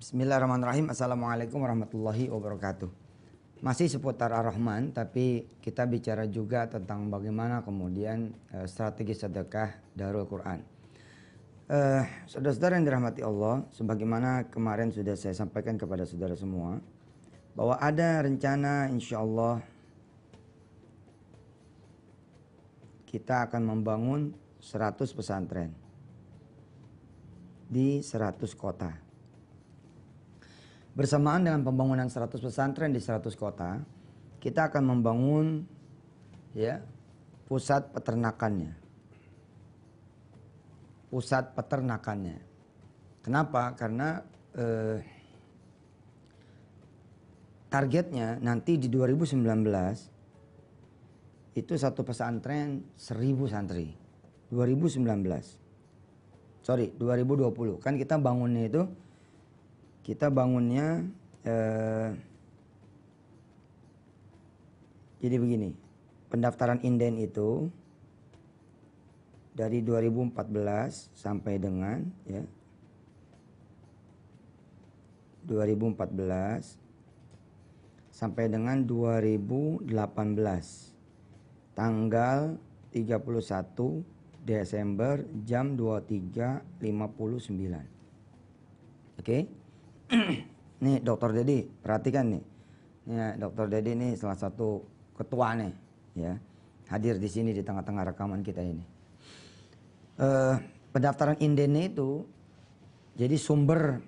Bismillahirrahmanirrahim. Assalamualaikum warahmatullahi wabarakatuh. Masih seputar Ar-Rahman, tapi kita bicara juga tentang bagaimana kemudian strategi sedekah Darul Quran. Saudara-saudara yang dirahmati Allah, sebagaimana kemarin sudah saya sampaikan kepada saudara semua, bahwa ada rencana insya Allah kita akan membangun 100 pesantren di 100 kota. Bersamaan dengan pembangunan 100 pesantren di 100 kota, kita akan membangun pusat peternakannya. Pusat peternakannya. Kenapa? Karena targetnya nanti di 2019 itu satu pesantren 1000 santri. 2020. Kan kita bangunnya itu jadi begini, pendaftaran inden itu dari 2014 sampai dengan 2014 sampai dengan 2018 tanggal 31 Desember jam 23.59. Oke? Nih Dr. Dedi, perhatikan nih. Nih Dr. Dedi ini salah satu ketua nih, ya. Hadir di sini di tengah-tengah rekaman kita ini. Pendaftaran indennya itu jadi sumber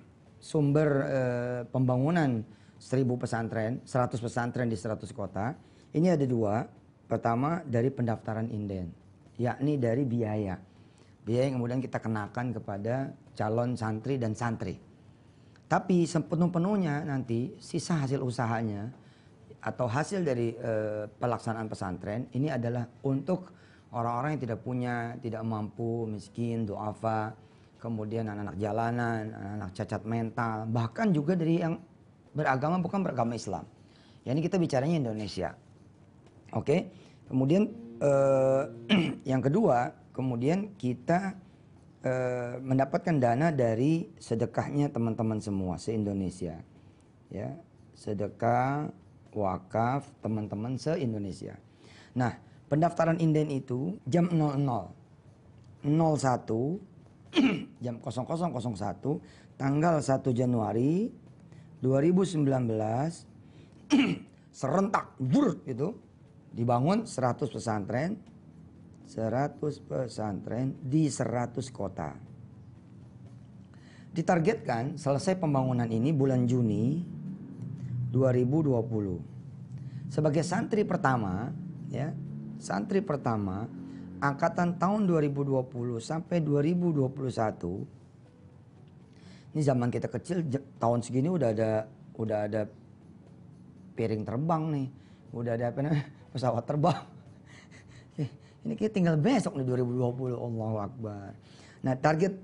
pembangunan 1000 pesantren, 100 pesantren di 100 kota. Ini ada dua. Pertama dari pendaftaran inden, yakni dari biaya yang kemudian kita kenakan kepada calon santri dan santri. Tapi sepenuh-penuhnya nanti sisa hasil usahanya atau hasil dari pelaksanaan pesantren ini adalah untuk orang-orang yang tidak punya, tidak mampu, miskin, duafa, kemudian anak-anak jalanan, anak-anak cacat mental, bahkan juga dari yang beragama bukan beragama Islam. Ya, ini kita bicaranya Indonesia. Oke. Kemudian yang kedua, kemudian kita mendapatkan dana dari sedekahnya teman-teman semua se-Indonesia. Ya, sedekah wakaf teman-teman se-Indonesia. Nah, pendaftaran inden itu jam 00.01 jam 00.01 tanggal 1 Januari 2019 serentak itu dibangun 100 pesantren di 100 kota. Ditargetkan selesai pembangunan ini bulan Juni 2020. Sebagai santri pertama, angkatan tahun 2020 sampai 2021. Ini zaman kita kecil, tahun segini udah ada piring terbang nih, udah ada pesawat terbang. Ini kita tinggal besok nih 2020, Allahu Akbar. Nah, target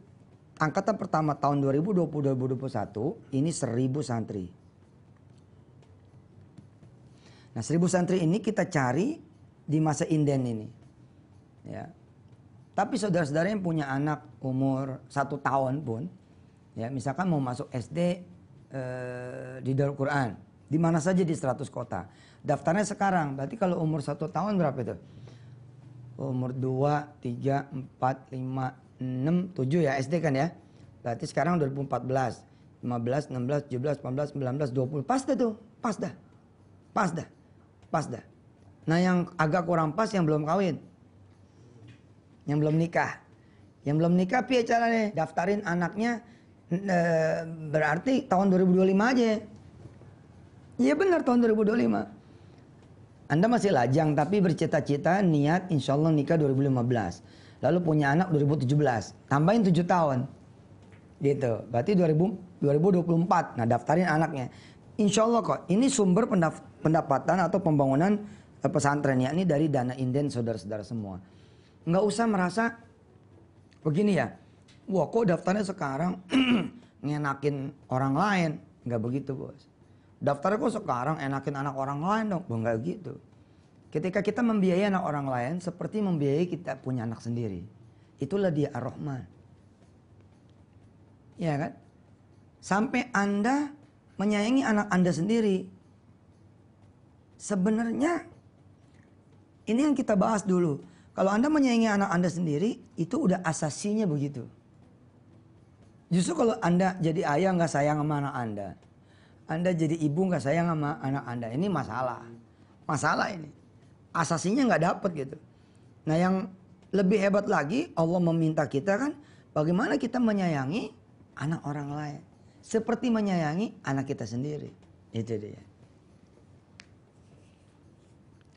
angkatan pertama tahun 2020-2021 ini 1000 santri. Nah, 1000 santri ini kita cari di masa inden ini. Ya. Tapi saudara-saudara yang punya anak umur 1 tahun pun, ya, misalkan mau masuk SD di Darul Quran, di mana saja di 100 kota. Daftarnya sekarang, berarti kalau umur 1 tahun berapa itu? Umur 2, 3, 4, 5, 6, 7 ya SD kan ya. Berarti sekarang 2014, 15, 16, 17, 18, 19, 20. Pas dah tuh, pas dah. Nah, yang agak kurang pas yang belum kawin. Yang belum nikah piye caranya? Daftarin anaknya berarti tahun 2025 aja. Iya benar, tahun 2025. Anda masih lajang tapi bercita-cita niat insya Allah nikah 2015. Lalu punya anak 2017. Tambahin 7 tahun. Gitu. Berarti 2024. Nah, daftarin anaknya. Insya Allah kok. Ini sumber pendapatan atau pembangunan pesantren. Yakni dari dana inden saudara-saudara semua. Nggak usah merasa begini ya. Wah, kok daftarnya sekarang ngenakin orang lain. Nggak begitu, bos. Daftarnya kok sekarang enakin anak orang lain dong. Enggak gitu. Ketika kita membiayai anak orang lain seperti membiayai kita punya anak sendiri. Itulah dia Ar-Rahman. Ya kan? Sampai Anda menyayangi anak Anda sendiri. Sebenarnya ini yang kita bahas dulu. Kalau Anda menyayangi anak Anda sendiri, itu udah asasinya begitu. Justru kalau Anda jadi ayah nggak sayang sama anak Anda jadi ibu nggak sayang sama anak Anda, ini masalah. Masalah ini. Asasinya nggak dapet gitu. Nah yang lebih hebat lagi, Allah meminta kita kan, bagaimana kita menyayangi anak orang lain. Seperti menyayangi anak kita sendiri. Itu dia.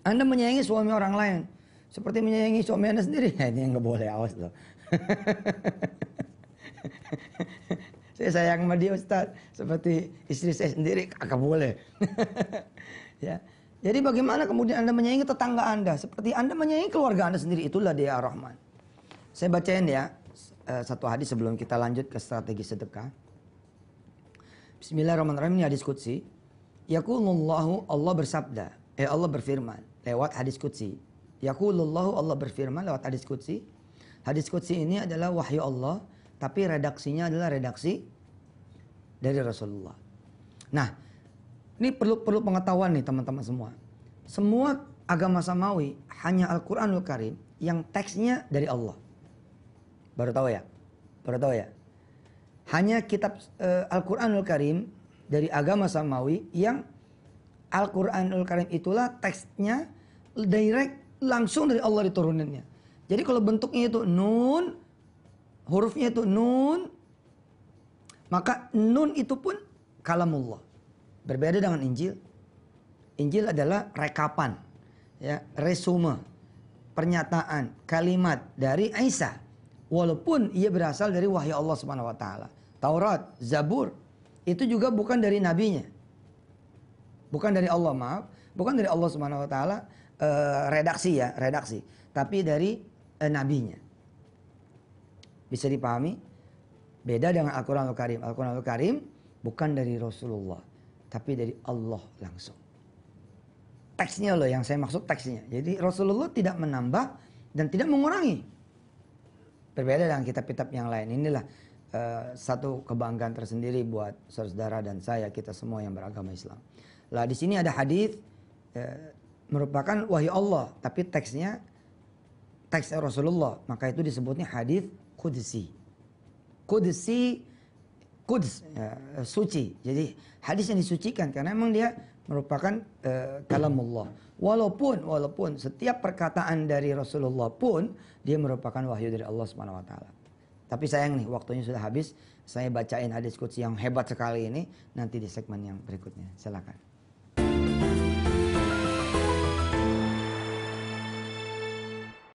Anda menyayangi suami orang lain. Seperti menyayangi suami Anda sendiri. Ya, ini yang nggak boleh, awas loh. Saya sayang sama dia Ustaz. Seperti istri saya sendiri, kagak boleh. Ya. Jadi bagaimana kemudian Anda menyayangi tetangga Anda. Seperti Anda menyayangi keluarga Anda sendiri. Itulah dia Ar-Rahman. Saya bacain ya. Satu hadis sebelum kita lanjut ke strategi sedekah. Bismillahirrahmanirrahim, ini hadis qudsi. Yaqulullahu, Allah bersabda. Allah berfirman lewat hadis qudsi. Yaqulullahu, Allah berfirman lewat hadis qudsi. Hadis qudsi ini adalah wahyu Allah, tapi redaksinya adalah redaksi dari Rasulullah. Nah, ini perlu pengetahuan nih teman-teman semua. Semua agama samawi hanya Al-Quranul Karim yang teksnya dari Allah. Baru tahu ya? Baru tahu ya? Hanya kitab Al-Quranul Karim dari agama samawi yang Al-Quranul Karim itulah teksnya direct langsung dari Allah dituruninnya. Jadi kalau bentuknya itu nun, hurufnya itu nun, maka nun itu pun kalamullah. Berbeda dengan Injil. Injil adalah rekapan, ya, resume, pernyataan, kalimat dari Isa. Walaupun ia berasal dari wahyu Allah Subhanahu wa taala. Taurat, Zabur itu juga bukan dari nabinya. Bukan dari Allah, maaf, bukan dari Allah Subhanahu wa taala, redaksi, tapi dari nabinya. Bisa dipahami? Beda dengan Al-Quranul Karim. Al-Quranul Karim bukan dari Rasulullah, tapi dari Allah langsung. Teksnya loh yang saya maksud, teksnya. Jadi Rasulullah tidak menambah dan tidak mengurangi. Berbeda dengan kitab-kitab yang lain. Inilah satu kebanggaan tersendiri buat saudara dan saya, kita semua yang beragama Islam. Lah di sini ada hadis merupakan wahyu Allah, tapi teksnya teks Rasulullah, maka itu disebutnya hadis qudsi. Qudsi, Quds, suci. Jadi hadis yang disucikan karena memang dia merupakan kalamullah. Walaupun setiap perkataan dari Rasulullah pun dia merupakan wahyu dari Allah Subhanahu wa taala. Tapi sayang nih, waktunya sudah habis. Saya bacain hadis qudsi yang hebat sekali ini nanti di segmen yang berikutnya. Silakan.